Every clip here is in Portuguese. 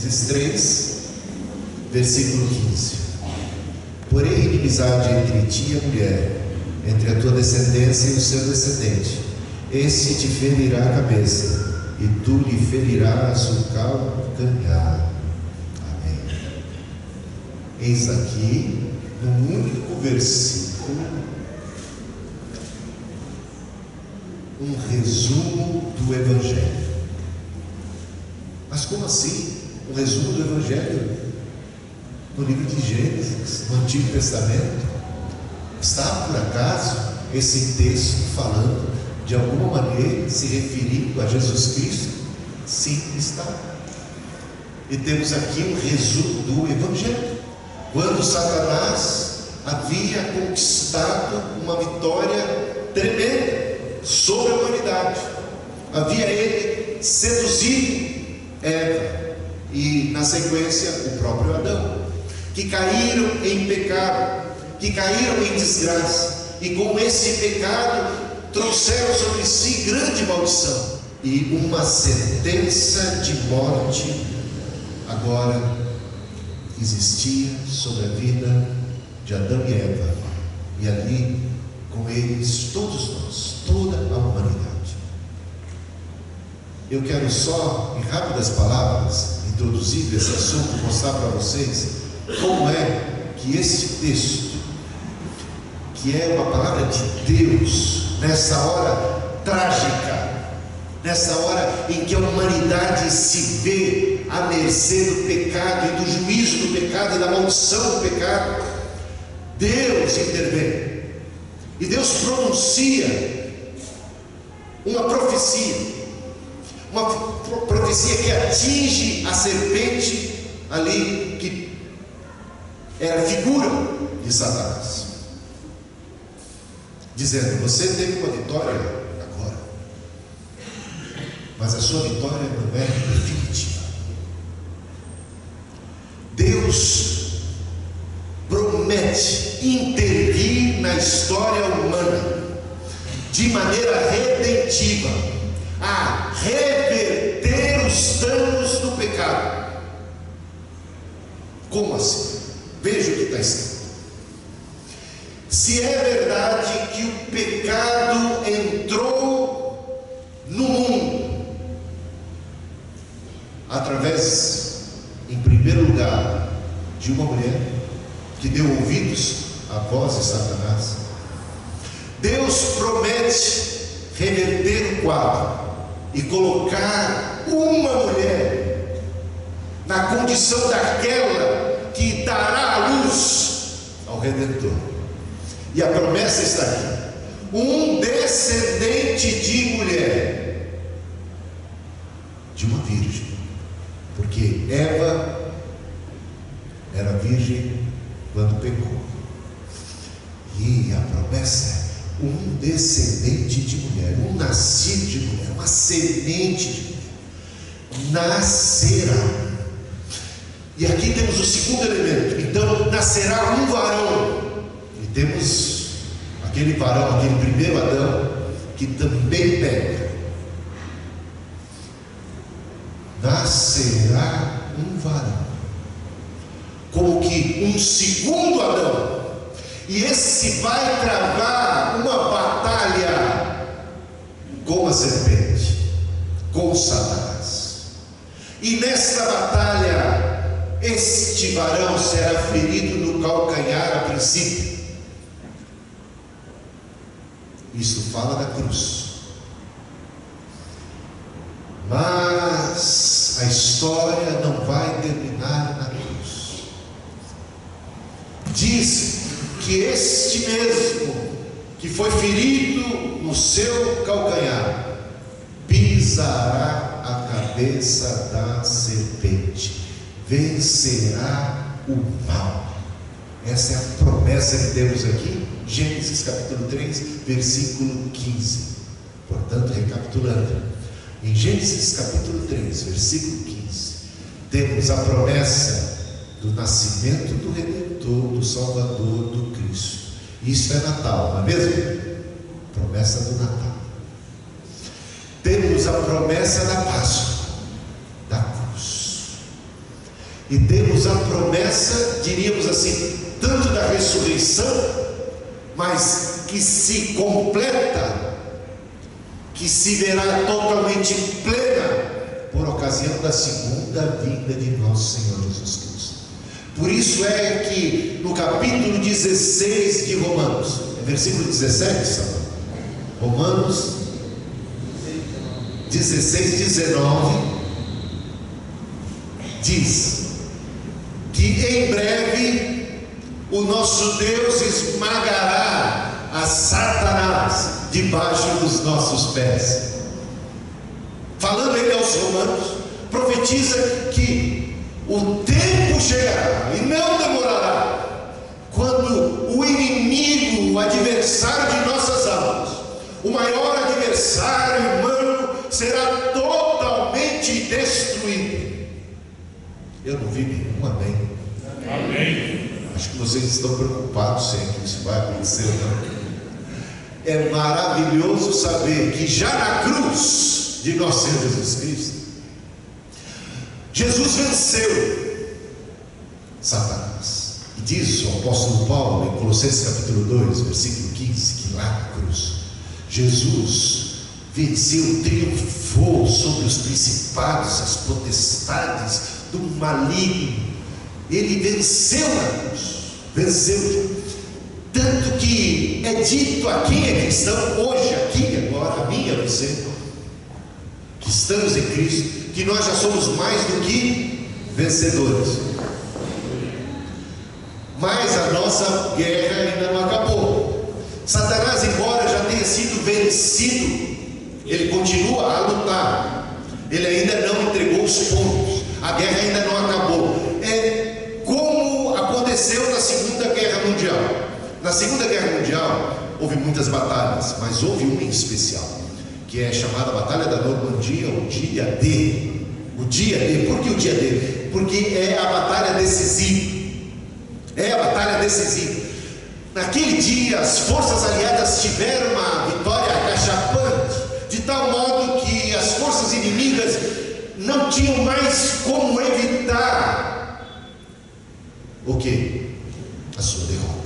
Gênesis 3, versículo 15. Porém, inimizade entre ti e a mulher, entre a tua descendência e o seu descendente. Este te ferirá a cabeça, e tu lhe ferirás o calcanhar. Amém. Eis aqui, num único versículo, um resumo do Evangelho. Mas como assim? Um resumo do Evangelho? No livro de Gênesis, no Antigo Testamento, está por acaso esse texto falando de alguma maneira se referindo a Jesus Cristo? Sim, está. E temos aqui um resumo do Evangelho. Quando Satanás havia conquistado uma vitória tremenda sobre a humanidade, havia ele seduzido Eva e, na sequência, o próprio Adão, que caíram em pecado, que caíram em desgraça, e com esse pecado trouxeram sobre si grande maldição e uma sentença de morte agora existia sobre a vida de Adão e Eva, e ali com eles todos nós, toda a humanidade. Eu quero só, em rápidas palavras, introduzir esse assunto, mostrar para vocês como é que esse texto, que é uma palavra de Deus, nessa hora trágica, nessa hora em que a humanidade se vê à mercê do pecado e do juízo do pecado e da maldição do pecado, Deus intervém, e Deus pronuncia uma profecia que atinge a serpente ali, que era a figura de Satanás, dizendo: você teve uma vitória agora, mas a sua vitória não é definitiva. Deus promete intervir na história humana de maneira redentiva, a reverter os danos do pecado. Como assim? Veja o que está escrito. Se é verdade que o pecado entrou no mundo através, em primeiro lugar, de uma mulher que deu ouvidos à voz de Satanás, Deus promete reverter o quadro e colocar uma mulher na condição daquela que dará a luz ao Redentor. E a promessa está aqui: um descendente de mulher, de uma virgem, porque Eva era virgem quando pecou, e a promessa é um descendente de mulher, um nascido de mulher, uma semente de mulher, nascerá. E aqui temos o segundo elemento. Então nascerá um varão, e temos aquele varão, aquele primeiro Adão, que também peca. Nascerá um varão, como que um segundo Adão, e esse vai travar uma batalha com a serpente, com Satanás. E nesta batalha, este varão será ferido no calcanhar a princípio. Isso fala da cruz. Mas a história não vai terminar na cruz. Diz que este mesmo que foi ferido no seu calcanhar pisará a cabeça da serpente, vencerá o mal. Essa é a promessa que temos aqui, Gênesis capítulo 3, versículo 15. Portanto, recapitulando, em Gênesis capítulo 3, versículo 15, temos a promessa do nascimento do Redentor, do Salvador, do Cristo. Isso é Natal, não é mesmo? Promessa do Natal. Temos a promessa da Páscoa, da cruz. e temos a promessa, diríamos assim, tanto da ressurreição, mas que se completa, que se verá totalmente plena por ocasião da segunda vinda de nosso Senhor Jesus Cristo. Por isso é que no capítulo 16 de Romanos, versículo 17, Samuel, Romanos 16, 19, diz que em breve o nosso Deus esmagará a Satanás debaixo dos nossos pés. Falando ele aos romanos, profetiza que o tempo chegará e não demorará, quando o inimigo, o adversário de nossas almas, o maior adversário humano, será totalmente destruído. Eu não vi nenhum amém. Amém. Acho que vocês estão preocupados se que isso vai acontecer ou não. É maravilhoso saber que já na cruz de nosso Senhor Jesus Cristo, Jesus venceu Satanás. E diz o apóstolo Paulo em Colossenses capítulo 2, versículo 15, que lá na cruz Jesus venceu, triunfou sobre os principados, as potestades do maligno. Ele venceu na cruz, venceu. Tanto que é dito a quem é cristão, hoje, aqui, agora, a mim e a você, que estamos em Cristo, que nós já somos mais do que vencedores. Mas a nossa guerra ainda não acabou. Satanás, embora já tenha sido vencido, ele continua a lutar. Ele ainda não entregou os pontos. A guerra ainda não acabou. É como aconteceu na Segunda Guerra Mundial. Na Segunda Guerra Mundial houve muitas batalhas, mas houve uma em especial, que é chamada Batalha da Normandia, o dia D. O dia D. Por que o dia D? Porque é a batalha decisiva. É a batalha decisiva. Naquele dia as forças aliadas tiveram uma vitória acachapante, de tal modo que as forças inimigas não tinham mais como evitar o quê? A sua derrota.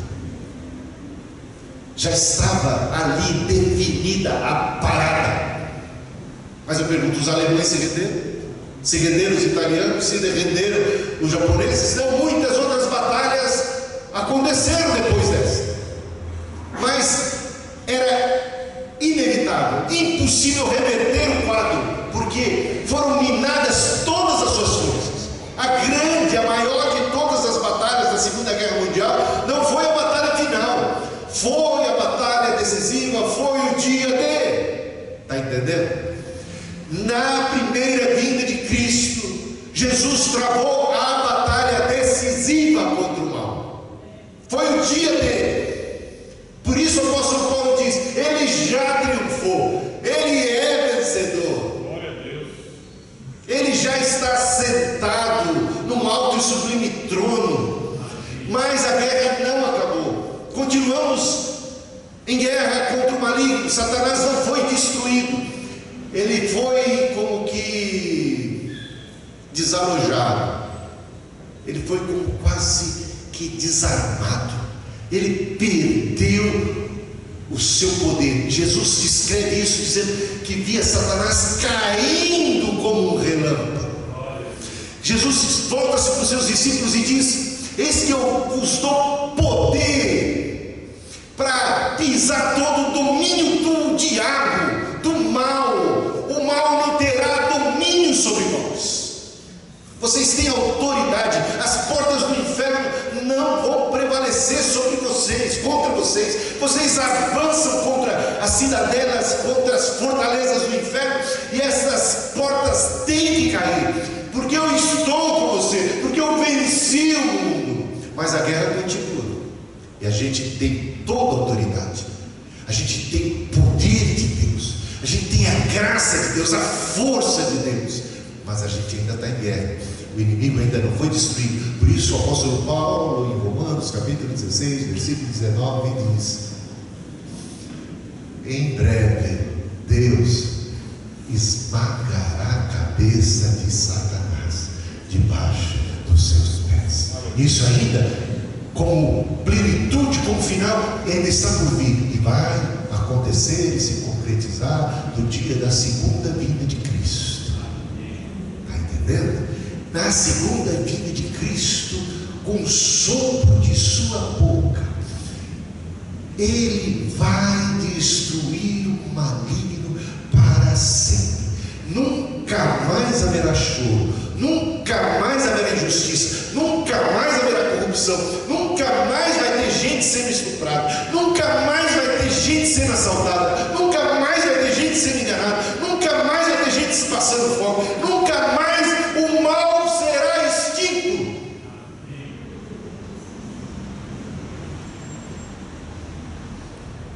Já estava ali definida a parada. Mas eu pergunto, os alemães se renderam? Se renderam os italianos? Se renderam os japoneses? Não, muitas outras batalhas aconteceram depois dessa. Mas era inevitável, impossível reverter o quadro, porque foram minadas todas as suas forças. A grande, a maior de todas as batalhas da Segunda Guerra Mundial não foi a batalha final, foi a batalha decisiva, foi o dia D. Está entendendo? Na primeira vinda de Cristo, Jesus travou a batalha decisiva contra o mal. Foi o dia D. Por isso o apóstolo Paulo diz: ele já triunfou, ele é vencedor. Glória a Deus. Ele já está sentado num alto e sublime trono. Mas a guerra não acabou. Continuamos em guerra contra o maligno. Satanás não foi destruído. Ele foi como que desalojado. Ele foi como quase que desarmado. Ele perdeu o seu poder. Jesus descreve isso dizendo que via Satanás caindo como um relâmpago. Jesus volta-se para os seus discípulos e diz: eis que eu vos dou poder para pisar todo o domínio do diabo, do mal. O mal não terá domínio sobre vós. Vocês têm autoridade. As portas do inferno não vão prevalecer sobre vocês, contra vocês. Vocês avançam contra as cidadelas, contra as fortalezas do inferno, e essas portas têm que cair, porque eu estou com você, porque eu venci o mundo. Mas a guerra continua, e a gente tem toda a autoridade, a gente tem poder de Deus, a gente tem a graça de Deus, a força de Deus, mas a gente ainda está em guerra. O inimigo ainda não foi destruído. Por isso o apóstolo Paulo, em Romanos capítulo 16, versículo 19, diz: em breve Deus esmagará a cabeça de Satanás debaixo dos dos seus pés. Isso ainda, como plenitude, como final, ainda está por vir. E vai acontecer e se concretizar no dia da segunda vinda de Cristo. Está entendendo? Na segunda vinda de Cristo, com o sopro de sua boca, Ele vai destruir o maligno para sempre. Nunca mais haverá choro, nunca mais haverá injustiça, nunca mais haverá corrupção, nunca mais vai ter gente sendo estuprada, nunca mais vai ter gente sendo assaltada, nunca mais vai ter gente sendo enganada, nunca mais vai ter gente se passando fome, nunca mais o mal será extinto.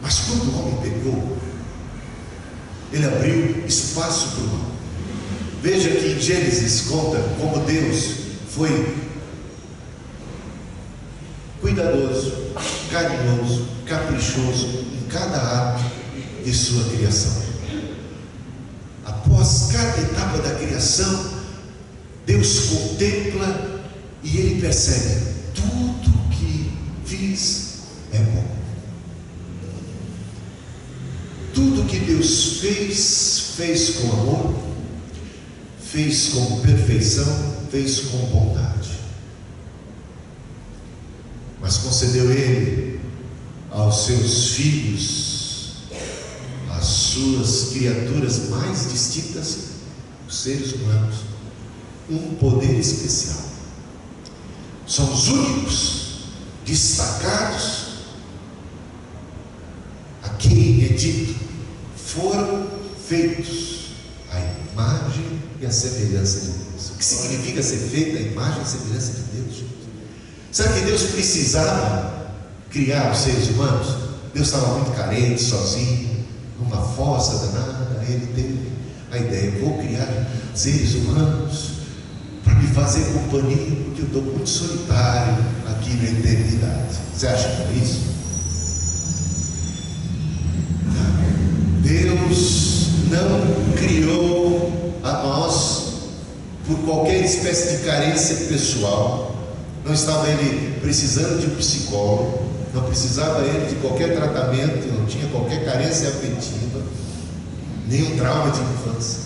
Mas quando o homem pecou, ele abriu espaço para o mal. Veja que em Gênesis conta como Deus foi cuidadoso, carinhoso, caprichoso em cada ato de sua criação. Após cada etapa da criação, Deus contempla e Ele percebe: tudo que fiz é bom. Tudo que Deus fez com amor, fez com perfeição, fez com bondade. Mas concedeu Ele aos seus filhos, às suas criaturas mais distintas, os seres humanos, um poder especial. São os únicos destacados a quem é dito: foram feitos à imagem e à semelhança de Deus. O que significa ser feito à imagem e à semelhança de Deus? Sabe que Deus precisava criar os seres humanos? Deus estava muito carente, sozinho, numa fossa danada. Ele teve a ideia: vou criar seres humanos para me fazer companhia, porque eu estou muito solitário aqui na eternidade. Você acha que é isso? Deus não criou a nós por qualquer espécie de carência pessoal. Não estava Ele precisando de um psicólogo, não precisava Ele de qualquer tratamento, não tinha qualquer carência afetiva, nenhum trauma de infância.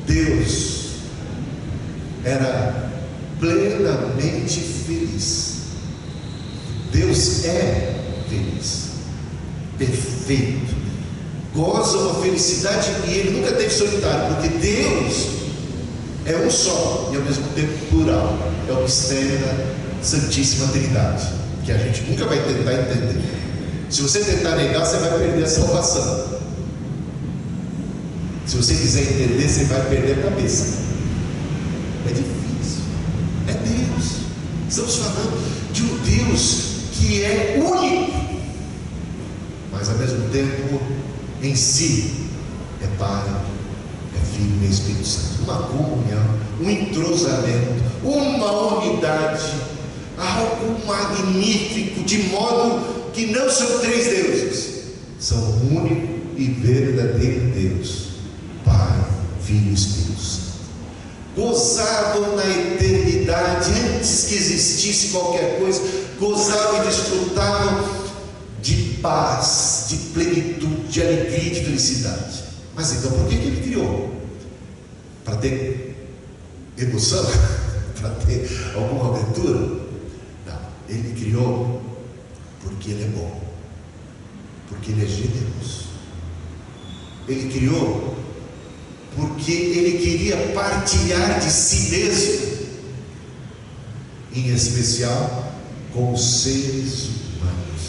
Deus era plenamente feliz. Deus é feliz, perfeito, goza uma felicidade que Ele nunca teve solitário, porque Deus é um só e ao mesmo tempo plural. É o mistério da Santíssima Trindade, que a gente nunca vai tentar entender. Se você tentar negar, você vai perder a salvação. Se você quiser entender, você vai perder a cabeça. É difícil. É Deus. Estamos falando de um Deus que é único, mas ao mesmo tempo em si é Pai, é Filho e Espírito Santo. Uma comunhão, um entrosamento, uma unidade, algo magnífico, de modo que não são três deuses, são um único e verdadeiro Deus, Pai, Filho e Espírito Santo. Gozavam na eternidade, antes que existisse qualquer coisa, gozavam e desfrutavam de paz, de plenitude, de alegria e de felicidade. Mas então por que Ele criou? Para ter emoção? Para ter alguma aventura? Não, Ele criou porque Ele é bom, porque Ele é generoso. Ele criou porque Ele queria partilhar de si mesmo, em especial com os seres humanos,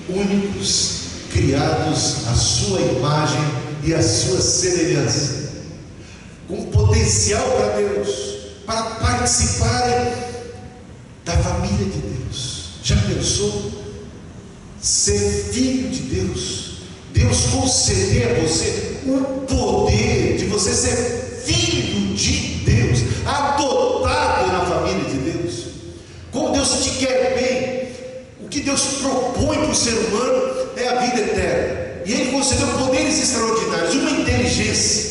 únicos, criados à sua imagem e à sua semelhança, com potencial para Deus, para participarem da família de Deus. Já pensou? Ser filho de Deus, Deus conceder a você o poder de você ser filho de Deus, adotado na família de Deus. Como Deus te quer bem, o que Deus propõe para o ser humano é a vida eterna, e Ele concedeu poderes extraordinários, uma inteligência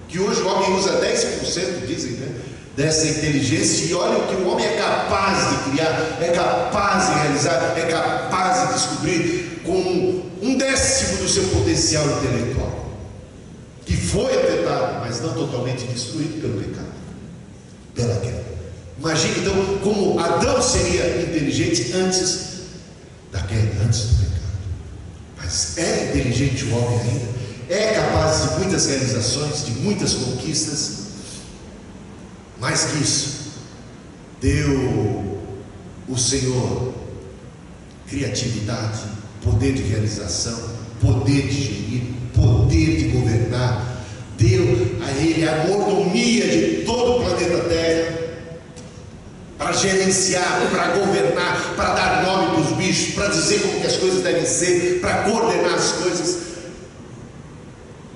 que hoje o homem usa 10%, dizem, né, dessa inteligência, e olha o que o homem é capaz de criar, é capaz de realizar, é capaz de descobrir com 1/10 do seu potencial intelectual, que foi afetado, mas não totalmente destruído pelo pecado, pela queda. Imagine então como Adão seria inteligente antes da queda, antes do pecado. Mas é inteligente o homem ainda, é capaz de muitas realizações, de muitas conquistas. Mais que isso, deu o Senhor criatividade, poder de realização, poder de gerir, poder de governar. Deu a ele a mordomia de todo o planeta Terra, para gerenciar, para governar, para dar nome para os bichos, para dizer como que as coisas devem ser, para coordenar as coisas.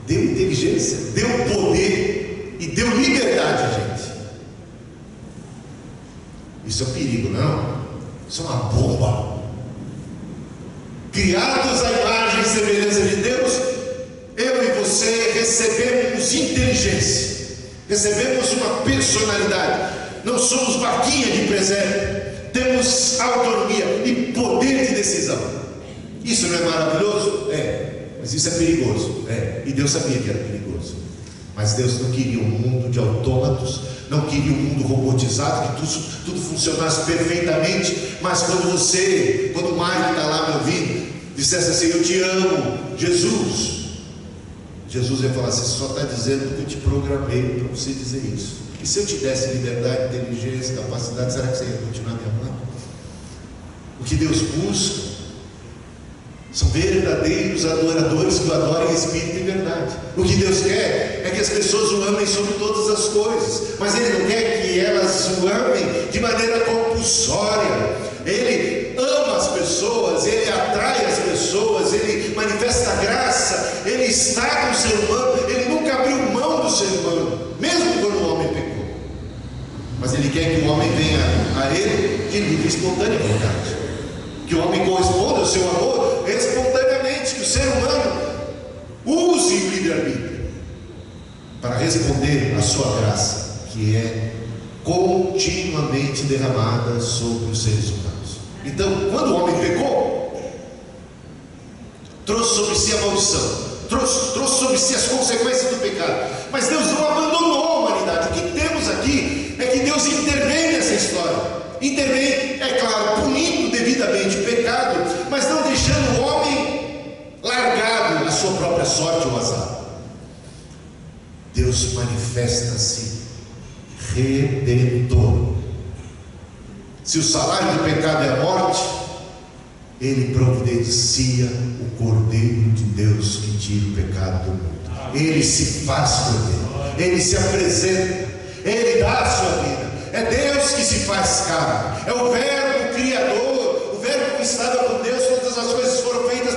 Deu inteligência, deu poder e deu liberdade, gente. Isso é um perigo, não? Isso é uma bomba. Criados à imagem e semelhança de Deus, eu e você recebemos inteligência, recebemos uma personalidade. Não somos vaquinha de presépio, temos autonomia e poder de decisão. Isso não é maravilhoso? É, mas isso é perigoso. É, e Deus sabia que era perigoso. Mas Deus não queria um mundo de autômatos, não queria um mundo robotizado, que tudo funcionasse perfeitamente. Mas quando o Mike está lá me ouvindo, dissesse assim: eu te amo, Jesus ia falar assim: você só está dizendo que eu te programei para você dizer isso. E se eu te desse liberdade, inteligência, capacidade, será que você ia continuar me amando? O que Deus busca são verdadeiros adoradores que o adorem em espírito e verdade. O que Deus quer é que as pessoas o amem sobre todas as coisas, mas Ele não quer que elas o amem de maneira compulsória. Ele ama as pessoas, Ele atrai as pessoas, Ele manifesta graça, Ele está com o ser humano, Ele nunca abriu mão do ser humano, mesmo quando o homem pecou. Mas Ele quer que o homem venha a Ele de livre e espontânea vontade, que o homem corresponda ao seu amor espontaneamente, que o ser humano use o livre-arbítrio para responder à sua graça, que é continuamente derramada sobre os seres humanos. Então, quando o homem pecou, trouxe sobre si a maldição, trouxe sobre si as consequências do pecado. Mas Deus não abandonou a humanidade. O que temos aqui é que Deus intervém nessa história. Intervém, é claro, punindo devidamente o pecado, mas não deixando o homem largado à sua própria sorte ou azar. Deus manifesta-se redentor. Se o salário do pecado é a morte, Ele providencia o Cordeiro de Deus que tira o pecado do mundo. Ele se faz cordeiro, Ele se apresenta, Ele dá a sua vida. É Deus que se faz carne, é o Verbo Criador, o Verbo que estava com Deus. Todas as coisas foram feitas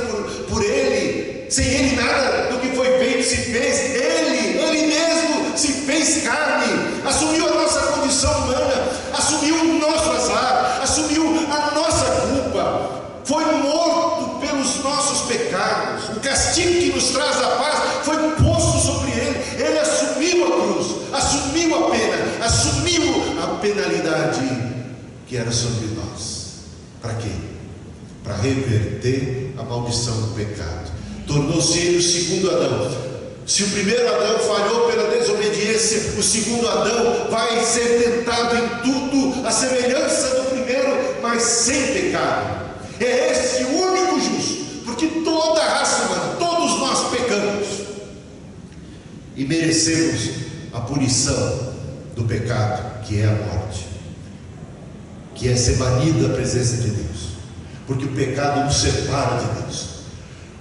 por Ele. Sem Ele nada do que foi feito se fez. Ele mesmo se fez carne, assumiu a nossa condição humana, assumiu o nosso azar, assumiu a nossa culpa, foi morto pelos nossos pecados. O castigo que nos traz a paz foi posto sobre Ele. Ele assumiu a cruz, assumiu a pena, assumiu a penalidade que era sobre nós. Para quê? Para reverter a maldição do pecado. Tornou-se Ele o segundo Adão. Se o primeiro Adão falhou pela desobediência, o segundo Adão vai ser tentado em tudo à semelhança do primeiro, mas sem pecado. É esse o único justo, porque toda a raça humana, todos nós pecamos e merecemos a punição do pecado, que é a morte, que é ser banido da presença de Deus, porque o pecado nos separa de Deus.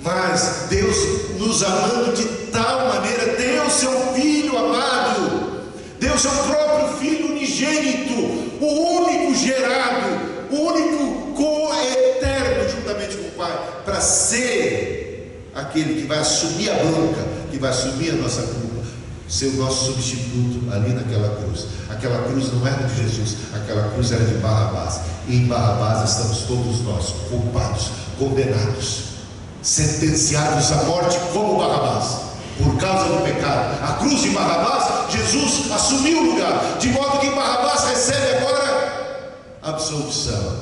Mas Deus, nos amando de tal maneira, deu seu Filho amado, deu seu próprio Filho unigênito, o único gerado, o único coeterno juntamente com o Pai, para ser aquele que vai assumir a bronca, que vai assumir a nossa culpa, ser o nosso substituto ali naquela cruz. Aquela cruz não era de Jesus, aquela cruz era de Barrabás, e em Barrabás estamos todos nós, culpados, condenados, sentenciados à morte como Barrabás, por causa do pecado. A cruz de Barrabás, Jesus assumiu o lugar, de modo que Barrabás recebe agora absolvição.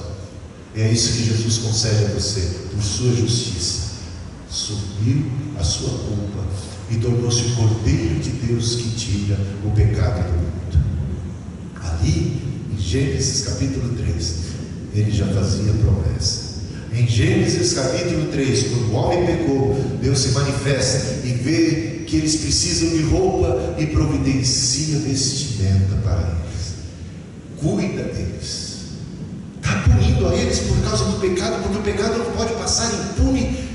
E é isso que Jesus concede a você, por sua justiça. Assumiu a sua culpa e tornou-se o Cordeiro de Deus que tira o pecado do mundo. Ali, em Gênesis capítulo 3, ele já fazia promessa. Em Gênesis capítulo 3, quando o homem pecou, Deus se manifesta e vê que eles precisam de roupa e providencia vestimenta para eles. Cuida deles. Está punindo a eles por causa do pecado, porque o pecado não pode passar impune,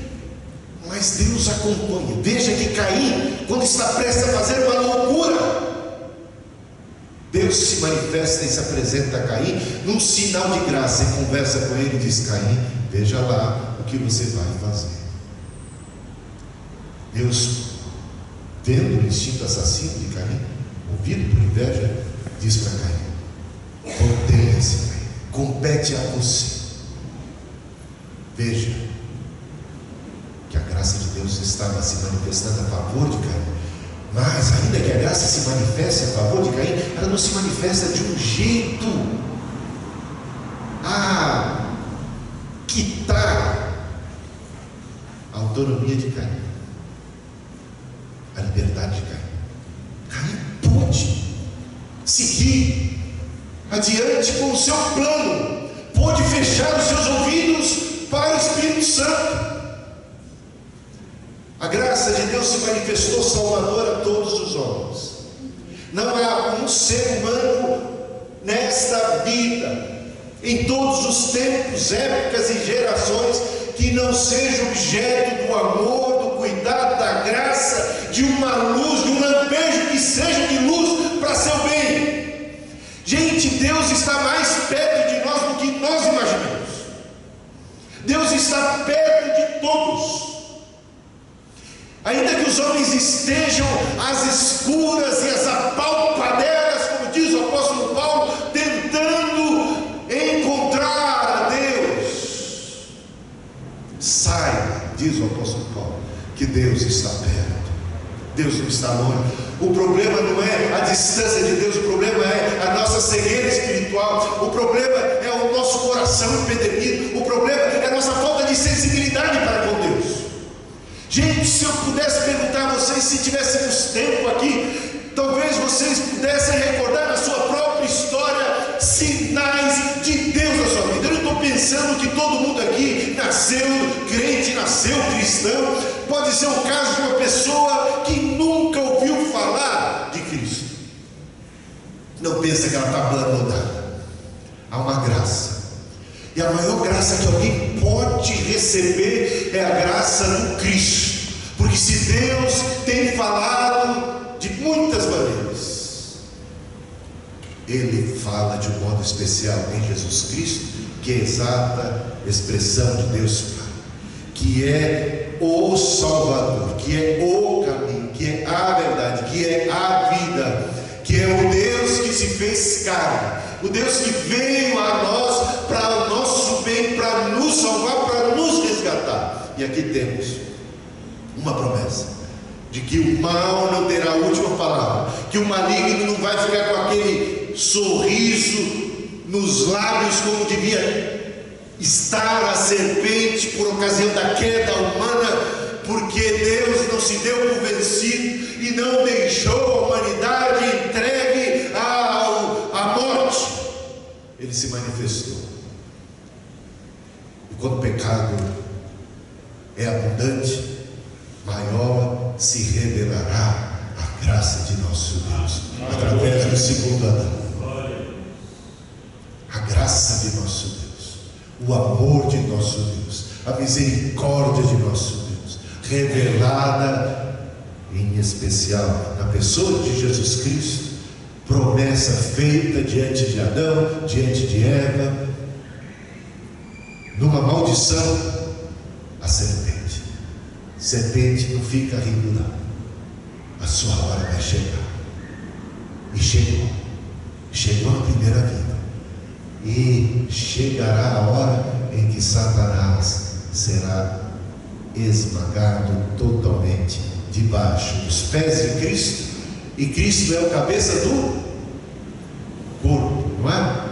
mas Deus acompanha. Veja que Caim, quando está prestes a fazer uma loucura, Deus se manifesta e se apresenta a Caim num sinal de graça e conversa com ele e diz: Caim, veja lá o que você vai fazer. Deus, vendo o instinto assassino de Caim, movido por inveja, diz para Caim: contenha-se, Caim, compete a você. Veja que a graça de Deus estava se manifestando a favor de Caim. Mas ainda que a graça se manifeste a favor de Caim, ela não se manifesta de um jeito a quitar a autonomia de Caim, a liberdade de Caim. Caim pôde seguir adiante com o seu plano, pôde fechar os seus ouvidos para o Espírito Santo. A graça de Deus se manifestou salvadora a todos os homens. Não há um ser humano nesta vida, em todos os tempos, épocas e gerações, que não seja objeto do amor, do cuidado, da graça, de uma luz, de um lampejo que seja de luz para seu bem. Gente, Deus está mais perto de nós do que nós imaginamos. Deus está perto de todos. Ainda que os homens estejam às escuras e às apalpaderas, como diz o apóstolo Paulo, tentando encontrar a Deus, saiba, diz o apóstolo Paulo, que Deus está perto. Deus não está longe. O problema não é a distância de Deus, o problema é a nossa cegueira espiritual, o problema é o nosso coração empedernido, o problema é a nossa falta de sensibilidade para com Deus. Gente, se eu pudesse perguntar a vocês, se tivéssemos tempo aqui, talvez vocês pudessem recordar na sua própria história sinais de Deus na sua vida. Eu não estou pensando que todo mundo aqui nasceu crente, nasceu cristão. Pode ser o caso de uma pessoa que nunca ouviu falar de Cristo. Não pensa que ela está abandonada. Há uma graça. E a maior graça que alguém pode receber é a graça do Cristo. Porque se Deus tem falado de muitas maneiras, Ele fala de um modo especial em Jesus Cristo, que é a exata expressão de Deus Pai, que é o Salvador, que é o caminho, que é a verdade, que é a vida, que é o Deus que se fez carne, o Deus que veio a nós para o nosso bem, para nos salvar, para nos resgatar. E aqui temos uma promessa de que o mal não terá a última palavra, que o maligno não vai ficar com aquele sorriso nos lábios como devia estar a serpente por ocasião da queda humana, porque Deus não se deu por vencido e não deixou a humanidade entregue à morte. Ele se manifestou. E quando o pecado é abundante, maior se revelará a graça de nosso Deus, através do segundo Adão. A graça de nosso Deus, o amor de nosso Deus, a misericórdia de nosso Deus, revelada em especial na pessoa de Jesus Cristo, promessa feita diante de Adão, diante de Eva, numa maldição, a serpente. Serpente, não fica rindo não, a sua hora vai chegar. E chegou a primeira vida, e chegará a hora em que Satanás será esmagado totalmente debaixo dos pés de Cristo, e Cristo é o cabeça do corpo, não é?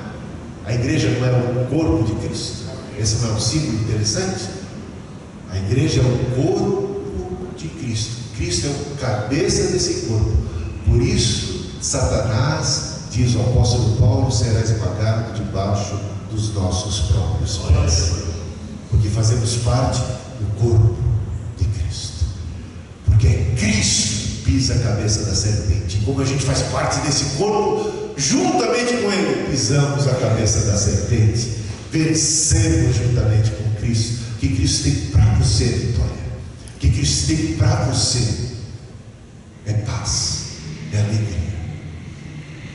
A igreja não é o corpo de Cristo? Esse não é um símbolo interessante? A igreja é o corpo de Cristo. Cristo é o cabeça desse corpo. Por isso, Satanás, diz o apóstolo Paulo, será esmagado debaixo dos nossos próprios pés, porque fazemos parte do corpo de Cristo, porque é Cristo que pisa a cabeça da serpente. E como a gente faz parte desse corpo, juntamente com Ele, pisamos a cabeça da serpente, vencemos juntamente com Cristo. Que Cristo tem para você vitória, que Cristo tem para você é paz, é alegria.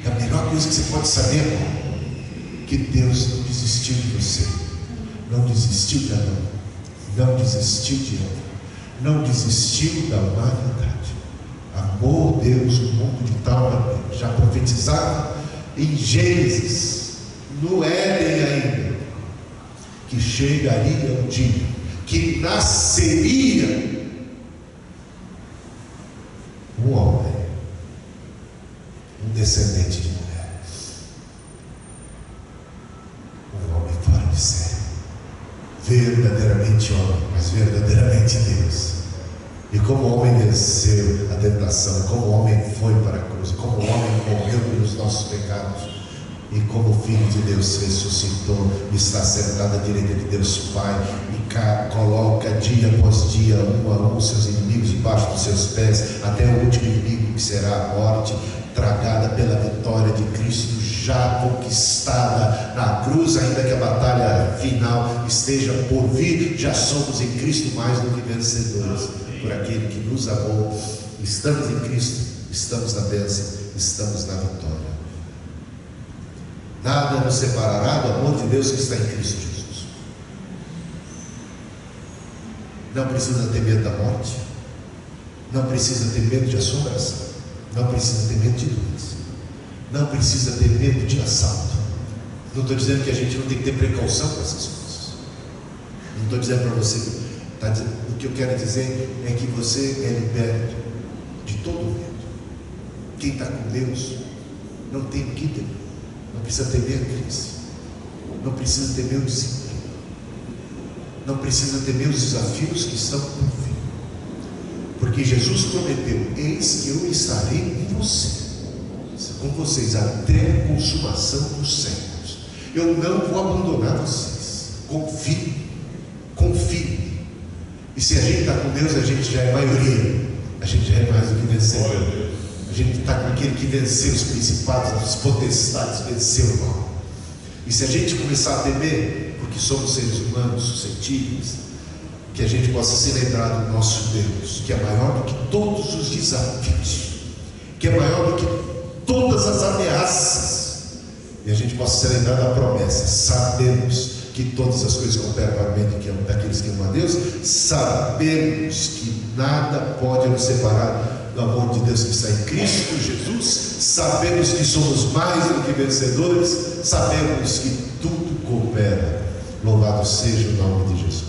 É a melhor coisa que você pode saber, irmão, que Deus não desistiu de você, não desistiu de Adão, não desistiu de Eva, não desistiu da humanidade. Amou Deus o mundo de tal maneira, já profetizado em Gênesis, no Éden ainda, que chegaria um dia que nasceria um homem, um descendente de mulher, um homem fora de série, verdadeiramente homem, mas verdadeiramente Deus. E como o homem venceu a tentação, como o homem foi para a cruz, como o homem morreu pelos nossos pecados, e como o Filho de Deus ressuscitou, está sentado à direita de Deus Pai, e coloca dia após dia, um a um, seus inimigos debaixo dos seus pés, até o último inimigo, que será a morte, tragada pela vitória de Cristo, já conquistada na cruz. Ainda que a batalha final esteja por vir, já somos em Cristo mais do que vencedores, por aquele que nos amou. Estamos em Cristo, estamos na bênção, estamos na vitória. Nada nos separará do amor de Deus que está em Cristo Jesus. Não precisa ter medo da morte, não precisa ter medo de assombração, não precisa ter medo de doença, não precisa ter medo de assalto. Não estou dizendo que a gente não tem que ter precaução com essas coisas, não estou dizendo para você, o que eu quero dizer é que você é liberto de todo medo. Quem está com Deus não tem o que temer, não precisa temer a crise, não precisa temer o desemprego, não precisa temer os desafios que estão por vir, porque Jesus prometeu: eis que eu estarei com vocês até a consumação dos séculos. Eu não vou abandonar vocês. Confie. E se a gente está com Deus, a gente já é maioria, a gente já é mais do que vencedor. A gente está com aquele que venceu os principados, os potestades, venceu o mal. E se a gente começar a temer, porque somos seres humanos suscetíveis, que a gente possa se lembrar do nosso Deus, que é maior do que todos os desafios, que é maior do que todas as ameaças, e a gente possa se lembrar da promessa: sabemos que todas as coisas cooperam para o bem daqueles que amam a Deus. Sabemos que nada pode nos separar do amor de Deus que está em Cristo Jesus. Sabemos que somos mais do que vencedores. Sabemos que tudo coopera. Louvado seja o nome de Jesus.